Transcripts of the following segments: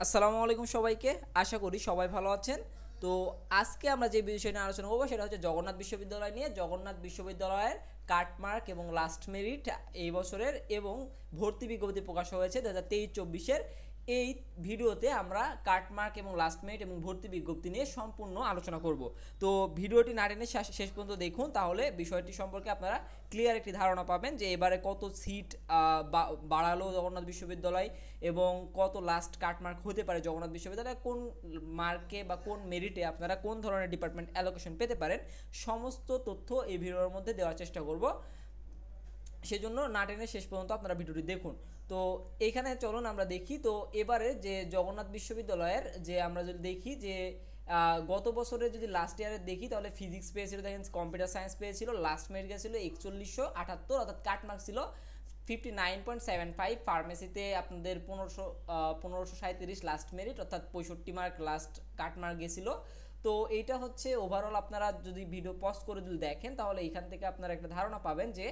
আসসালামু আলাইকুম সবাইকে। আশা করি সবাই ভালো আছেন। তো আজকে আমরা যে বিষয় নিয়ে আলোচনা করবো সেটা হচ্ছে জগন্নাথ বিশ্ববিদ্যালয় নিয়ে। জগন্নাথ বিশ্ববিদ্যালয়ের কাটমার্ক এবং লাস্ট মেরিট এই বছরের এবং ভর্তি বিজ্ঞপ্তি প্রকাশ হয়েছে 2023-24-এর। এই ভিডিওতে আমরা কাটমার্ক এবং লাস্ট মেরিট এবং ভর্তি বিজ্ঞপ্তি নিয়ে সম্পূর্ণ আলোচনা করব। তো ভিডিওটি না টেনে শেষ পর্যন্ত দেখুন, তাহলে বিষয়টি সম্পর্কে আপনারা ক্লিয়ার একটি ধারণা পাবেন যে এবারে কত সিট বাড়ালো জগন্নাথ বিশ্ববিদ্যালয় এবং কত লাস্ট কাটমার্ক হতে পারে জগন্নাথ বিশ্ববিদ্যালয়ে, কোন মার্কে বা কোন মেরিটে আপনারা কোন ধরনের ডিপার্টমেন্ট অ্যালোকেশন পেতে পারেন, সমস্ত তথ্য এই ভিডিওর মধ্যে দেওয়ার চেষ্টা করব। সেজন্য না টেনে শেষ পর্যন্ত আপনারা ভিডিওটি দেখুন। তো এখানে চলুন আমরা দেখি। তো এবারে যে জগন্নাথ বিশ্ববিদ্যালয়ের যে আমরা যদি দেখি যে গত বছরে যদি লাস্ট ইয়ারে দেখি তাহলে ফিজিক্স পেয়েছিল, দেখেন কম্পিউটার সায়েন্স পেয়েছিল, লাস্ট মেরিট গেছিল 4178, অর্থাৎ কাটমার্ক ছিল 59.75। ফার্মেসিতে আপনাদের 1537 লাস্ট মেরিট, অর্থাৎ 65 মার্ক লাস্ট কাটমার্ক গেছিল। তো এইটা হচ্ছে ওভারঅল। আপনারা যদি ভিডিও পজ করে যদি দেখেন তাহলে এখান থেকে আপনারা একটা ধারণা পাবেন যে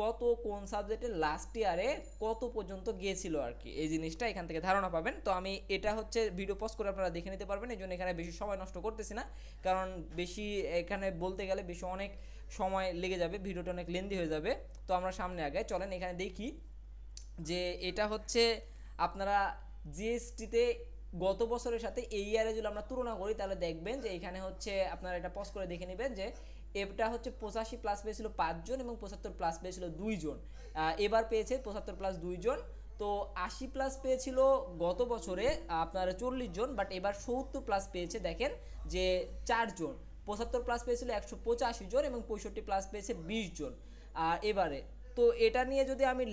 কত কোন সাবজেক্টে লাস্ট ইয়ারে কত পর্যন্ত গিয়েছিল আর কি, এই জিনিসটা এখান থেকে ধারণা পাবেন। তো আমি এটা হচ্ছে ভিডিও পজ করে আপনারা দেখে নিতে পারবেন, এই জন্য এখানে বেশি সময় নষ্ট করতেছি না, কারণ বেশি এখানে বলতে গেলে বেশি অনেক সময় লেগে যাবে, ভিডিওটা অনেক লেন্দি হয়ে যাবে। তো আমরা সামনে আগে চলেন এখানে দেখি যে এটা হচ্ছে আপনারা জিএসটিতে গত বছরের সাথে এই ইয়ারে যদি আমরা তুলনা করি তাহলে দেখবেন যে এখানে হচ্ছে আপনারা এটা পজ করে দেখে নেবেন যে এটা হচ্ছে 85 প্লাস পেয়েছিল 5 জন এবং 75 প্লাস পেয়েছিল 2 জন। এবার পেয়েছে 75 প্লাস 2 জন। তো 80 প্লাস পেয়েছিল গত বছরে আপনার 40 জন, বাট এবার 70 প্লাস পেয়েছে দেখেন যে 4 জন। 75 প্লাস পেয়েছিল 185 জন এবং 65 প্লাস পেয়েছে 20 জন এবারে। তো এটা নিয়ে যদি আমি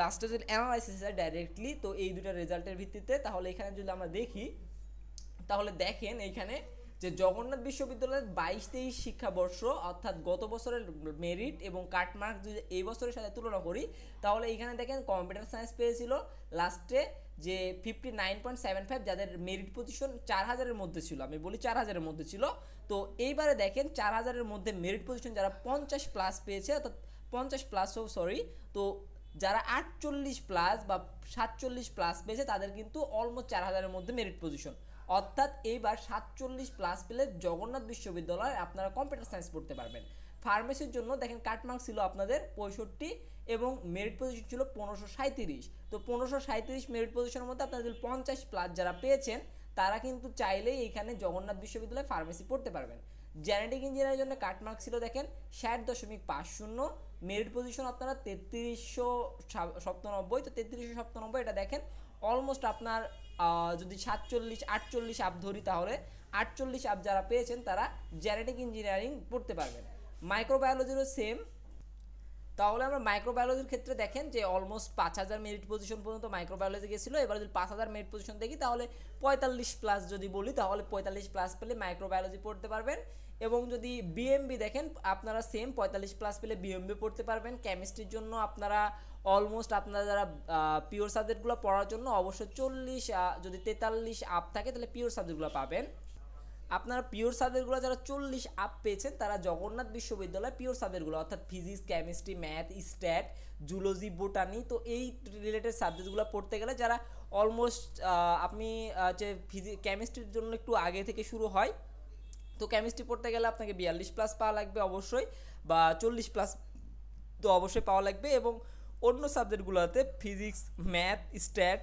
লাস্টে যদি অ্যানালাইসিস ডাইরেক্টলি, তো এই দুটো রেজাল্টের ভিত্তিতে, তাহলে এখানে যদি আমরা দেখি তাহলে দেখেন এইখানে যে জগন্নাথ বিশ্ববিদ্যালয়ের 22-23 শিক্ষাবর্ষ, অর্থাৎ গত বছরের মেরিট এবং কাটমার্ক যদি এই বছরের সাথে তুলনা করি তাহলে এইখানে দেখেন কম্পিউটার সায়েন্স পেয়েছিল লাস্টে যে 59.75, যাদের মেরিট পজিশন 4000-এর মধ্যে ছিল, আমি বলি 4000-এর মধ্যে ছিল। তো এইবারে দেখেন 4000-এর মধ্যে মেরিট পজিশন যারা 50 প্লাস পেয়েছে, অর্থাৎ 50 প্লাস তো যারা 48 প্লাস বা 47 প্লাস পেয়েছে তাদের কিন্তু অলমোস্ট 4000-এর মধ্যে মেরিট পজিশন, অর্থাৎ এইবার 47 প্লাস পেলে জগন্নাথ বিশ্ববিদ্যালয়ে আপনারা কম্পিউটার সায়েন্স পড়তে পারবেন। ফার্মেসির জন্য দেখেন কাটমার্ক ছিল আপনাদের 65 এবং মেরিট পজিশন ছিল 1537। তো 1537 মেরিট পজিশনের মধ্যে আপনাদের 50 প্লাস যারা পেয়েছেন তারা কিন্তু চাইলেই এখানে জগন্নাথ বিশ্ববিদ্যালয়ে ফার্মেসি পড়তে পারবেন। জেনেটিক ইঞ্জিনিয়ারের জন্য কাটমার্ক ছিল দেখেন 60.50, মেরিট পজিশন আপনারা 3397। তো 3397 এটা দেখেন অলমোস্ট আপনার যদি 47-48 আপ ধরি তাহলে 48 আপ যারা পেয়েছেন তারা জেনেটিক ইঞ্জিনিয়ারিং পড়তে পারবেন। মাইক্রোবায়োলজিরও সেম। তাহলে আমরা মাইক্রোবায়োলজির ক্ষেত্রে দেখেন যে অলমোস্ট 5000 মেরিট পজিশন পর্যন্ত মাইক্রোবায়োলজি গেছিলো। এবার যদি 5000 মেরিট পজিশন দেখি তাহলে 45 প্লাস যদি বলি তাহলে 45 প্লাস পেলে মাইক্রোবায়োলজি পড়তে পারবেন। এবং যদি বিএমবি দেখেন আপনারা সেম 45 প্লাস পেলে বিএমবি পড়তে পারবেন। কেমিস্ট্রির জন্য আপনারা অলমোস্ট আপনারা যারা পিওর সাবজেক্টগুলো পড়ার জন্য অবশ্যই 40 যদি 43 আপ থাকে তাহলে পিওর সাবজেক্টগুলো পাবেন। আপনারা পিওর সাবজেক্টগুলো যারা 40 আপ পেয়েছেন তারা জগন্নাথ বিশ্ববিদ্যালয় পিওর সাবজেক্টগুলো অর্থাৎ physics, chemistry, math, stat, zoology, botany, তো এই রিলেটেড সাবজেক্টগুলো পড়তে গেলে যারা অলমোস্ট আপনি যে কেমিস্ট্রির জন্য একটু আগে থেকে শুরু হয়, তো কেমিস্ট্রি পড়তে গেলে আপনাকে 42 প্লাস পাওয়া লাগবে অবশ্যই, বা 40 প্লাস তো অবশ্যই পাওয়া লাগবে। এবং অন্য সাবজেক্টগুলোতে physics, math, stat,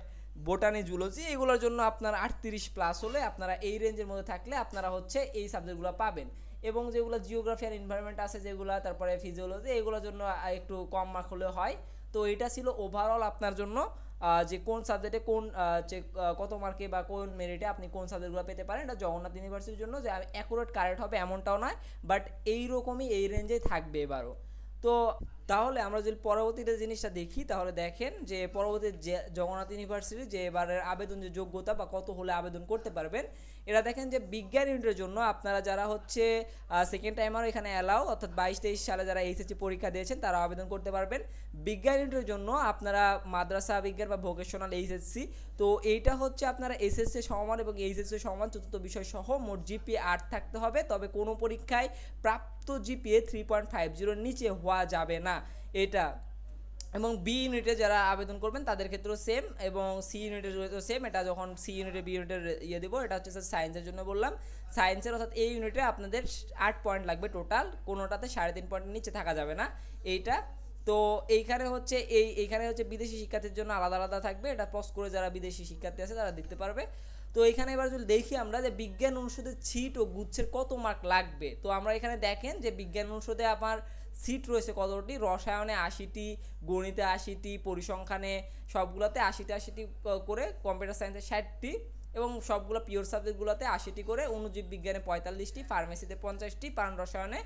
botany, zoology এগুলোর জন্য আপনার 38 প্লাস হলে আপনারা এই রেঞ্জের মধ্যে থাকলে আপনারা হচ্ছে এই সাবজেক্টগুলো পাবেন। এবং যেগুলো জিওগ্রাফি আর এনভায়রনমেন্ট আছে যেগুলো, তারপরে ফিজিওলজি, এগুলোর জন্য একটু কম মার্ক হলে হয়। তো এটা ছিল ওভারঅল আপনার জন্য যে কোন সাবজেক্টে কোন যে কত মার্কে বা কোন মেরিটে আপনি কোন সাবজেক্টগুলো পেতে পারেন। এটা জগন্নাথ ইউনিভার্সিটির জন্য যে অ্যাকুরেট কারেক্ট হবে এমনটাও নয়, বাট এইরকমই এই রেঞ্জেই থাকবে এবারও। তো তাহলে আমরা যদি পরবর্তীতে জিনিসটা দেখি তাহলে দেখেন যে পরবর্তী যে জগন্নাথ ইউনিভার্সিটি যে এবারের আবেদন যে যোগ্যতা বা কত হলে আবেদন করতে পারবেন, এটা দেখেন যে বিজ্ঞান ইউনিটের জন্য আপনারা যারা হচ্ছে সেকেন্ড টাইমার এখানে অ্যালাউ, অর্থাৎ 22-23 সালে যারা এইচএসসি পরীক্ষা দিয়েছেন তারা আবেদন করতে পারবেন। বিজ্ঞান ইউনিটের জন্য আপনারা মাদ্রাসা বিজ্ঞান বা ভোকেশনাল এইচএসসি, তো এইটা হচ্ছে আপনারা এসএসসি সমমান এবং এইচএসসি সমমান চতুর্থ বিষয় সহ মোট জিপিএ 8 থাকতে হবে, তবে কোনো পরীক্ষায় প্রাপ্ত জিপিএ 3.50 নিচে হওয়া যাবে না। এটা এবং বি ইউনিটে যারা আবেদন করবেন তাদের ক্ষেত্রেও সেম, এবং সি ইউনিটের ক্ষেত্রেও সেম। এটা যখন সি ইউনিটে বি ইউনিটের ইয়ে দেবো, এটা হচ্ছে সায়েন্সের জন্য বললাম। সায়েন্সের অর্থাৎ এই ইউনিটে আপনাদের 8 পয়েন্ট লাগবে টোটাল, কোনোটাতে 3.5 পয়েন্টের নিচে থাকা যাবে না এইটা। তো এইখানে হচ্ছে এইখানে হচ্ছে বিদেশি শিক্ষার্থীর জন্য আলাদা আলাদা থাকবে, এটা পজ করে যারা বিদেশি শিক্ষার্থী আছে তারা দেখতে পারবে। তো এখানে এবার যদি দেখি আমরা যে বিজ্ঞান অনুষদের সিট ও গুচ্ছের কত মার্ক লাগবে, তো আমরা এখানে দেখেন যে বিজ্ঞান অনুষদে আমার সিট রয়েছে কতটি, রসায়নে 80টি, গণিতে 80টি, পরিসংখ্যানে সবগুলোতে 80টি করে, কম্পিউটার সায়েন্সে 60টি, এবং সবগুলো পিওর সাবজেক্টগুলোতে 80টি করে, অণুজীব বিজ্ঞানে 45টি, ফার্মেসিতে 50টি, প্রাণ রসায়নে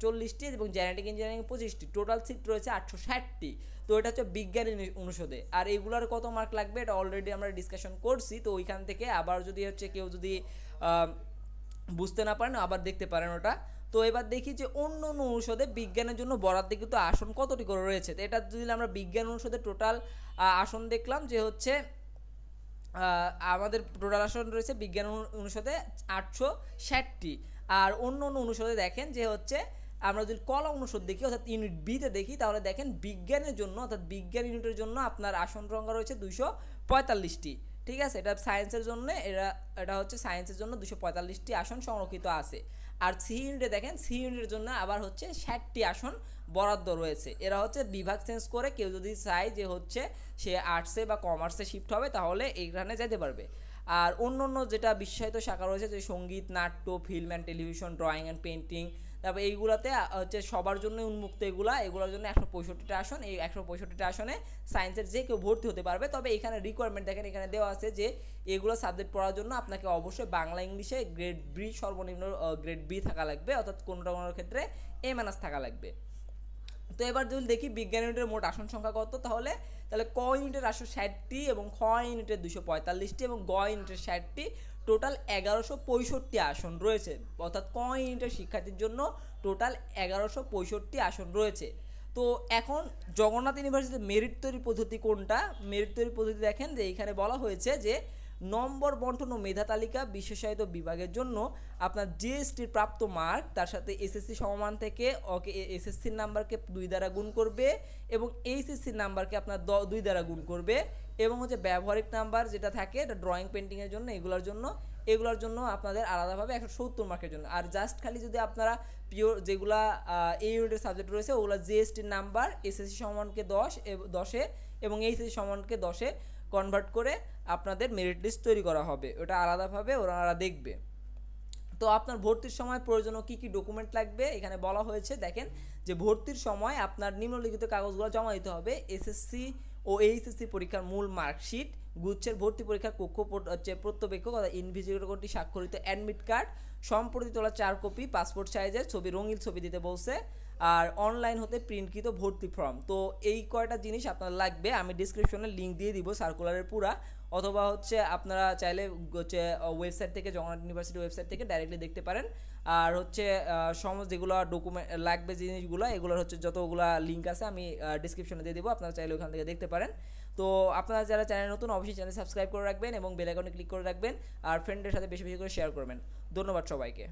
40টি এবং জেনেটিক ইঞ্জিনিয়ারিং 25টি, টোটাল সিট রয়েছে 860টি। তো এটা হচ্ছে বিজ্ঞান অনুষদে। আর এইগুলোর কত মার্ক লাগবে এটা অলরেডি আমরা ডিসকাশন করছি, তো ওইখান থেকে আবার যদি হচ্ছে কেউ যদি বুঝতে না পারেন আবার দেখতে পারেন ওটা। তো এবার দেখি যে অন্য অনুষদে বিজ্ঞানের জন্য বরাদ্দকৃত আসন কতটি করে রয়েছে। তো এটা যদি আমরা বিজ্ঞান অনুষদে টোটাল আসন দেখলাম যে হচ্ছে আমাদের টোটাল আসন রয়েছে বিজ্ঞান অনুষদে 860টি। আর অন্য অনুষদে দেখেন যে হচ্ছে আমরা যদি কলা অনুষদ দেখি অর্থাৎ ইউনিট বিতে দেখি, তাহলে দেখেন বিজ্ঞানের জন্য অর্থাৎ বিজ্ঞান ইউনিটের জন্য আপনার আসন সংখ্যা রয়েছে 245টি। ঠিক আছে, এটা সায়েন্সের জন্য, এটা হচ্ছে সায়েন্সের জন্য 245টি আসন সংরক্ষিত আছে। আর সি ইউনিটে দেখেন, সি ইউনিটের জন্য আবার হচ্ছে 60টি আসন বরাদ্দ রয়েছে। এরা হচ্ছে বিভাগ চেঞ্জ করে কেউ যদি চায় যে হচ্ছে সে আর্টসে বা কমার্সে শিফট হবে তাহলে এইখানে যেতে পারবে। আর অন্য অন্য যেটা বিশেষায়িত শাখা রয়েছে যে সঙ্গীত, নাট্য, film and television, drawing and painting, তারপর এইগুলাতে হচ্ছে সবার জন্য উন্মুক্ত, এগুলোর জন্য 165টা আসন। এই 165টা আসনে সায়েন্সের যে কেউ ভর্তি হতে পারবে। তবে এখানে রিকোয়ারমেন্ট দেখেন, এখানে দেওয়া আছে যে এগুলো সাবজেক্ট পড়ার জন্য আপনাকে অবশ্যই বাংলা ইংলিশে গ্রেড বি, সর্বনিম্ন গ্রেড বি থাকা লাগবে, অর্থাৎ কোনোটা কোনোর ক্ষেত্রে এ মাইনাস থাকা লাগবে। তো এবার যদি দেখি বিজ্ঞান ইউনিটের মোট আসন সংখ্যা কত, তাহলে ক ইউনিটের 860টি এবং খ ইউনিটের 245টি এবং গ ইউনিটের 60টি, টোটাল 1165 আসন রয়েছে। অর্থাৎ ক ইউনিটের শিক্ষার্থীর জন্য টোটাল 1165 আসন রয়েছে। তো এখন জগন্নাথ ইউনিভার্সিটির মেরিট তৈরি পদ্ধতি কোনটা? মেরিট তৈরি পদ্ধতি দেখেন যে এইখানে বলা হয়েছে যে নম্বর বন্টন ও মেধা তালিকা বিশেষায়িত বিভাগের জন্য আপনার জিএসটির প্রাপ্ত মার্ক তার সাথে এসএসসি সমমান থেকে ওকে এসএসসির নাম্বারকে 2 দ্বারা গুণ করবে এবং এইচএসসির নাম্বারকে আপনার 2 দ্বারা গুণ করবে, এবং হচ্ছে ব্যবহারিক নাম্বার যেটা থাকে এটা ড্রয়িং পেন্টিংয়ের জন্য, এগুলোর জন্য আপনাদের আলাদাভাবে 170 মার্কের জন্য। আর জাস্ট খালি যদি আপনারা পিওর যেগুলা এই ইউনিটের সাবজেক্ট রয়েছে ওগুলো জিএসটির নাম্বার এসএসসি সমানকে 10 এবং এইচএসসি সমানকে 10 কনভার্ট করে আপনাদের মেরিট লিস্ট তৈরি করা হবে, ওটা আলাদাভাবে ওরা দেখবে। তো আপনার ভর্তির সময় প্রয়োজনীয় কী কী ডকুমেন্ট লাগবে এখানে বলা হয়েছে। দেখেন যে ভর্তির সময় আপনার নিম্নলিখিত কাগজগুলো জমা দিতে হবে: এসএসসি ও এইচএসসি পরীক্ষার মূল মার্কশিট, গুচ্ছের ভর্তি পরীক্ষার কক্ষ হচ্ছে প্রত্যবেক্ষক ইনভিজিলেটর স্বাক্ষরিত অ্যাডমিট কার্ড, সম্প্রতি তোলা 4 কপি পাসপোর্ট সাইজের ছবি, রঙিন ছবি দিতে বলছে, আর অনলাইন হতে প্রিন্টকৃত ভর্তি ফর্ম। তো এই কয়টা জিনিস আপনার লাগবে, আমি ডিসক্রিপশনে লিঙ্ক দিয়ে দিব সার্কুলারের পুরা, অথবা হচ্ছে আপনারা চাইলে হচ্ছে ওয়েবসাইট থেকে, জগন্নাথ ইউনিভার্সিটি ওয়েবসাইট থেকে ডাইরেক্টলি দেখতে পারেন। আর হচ্ছে সমস্ত যেগুলো ডকুমেন্ট লাগবে জিনিসগুলো, এগুলোর হচ্ছে যতগুলো লিঙ্ক আছে আমি ডিসক্রিপশনে দিয়ে দেবো, আপনারা চাইলে ওখান থেকে দেখতে পারেন। তো আপনারা যারা চ্যানেল নতুন অবশ্যই চ্যানেল সাবস্ক্রাইব করে রাখবেন এবং বেল আইকনে ক্লিক করে রাখবেন, আর ফ্রেন্ডদের সাথে বেশি বেশি করে শেয়ার করবেন। ধন্যবাদ সবাইকে।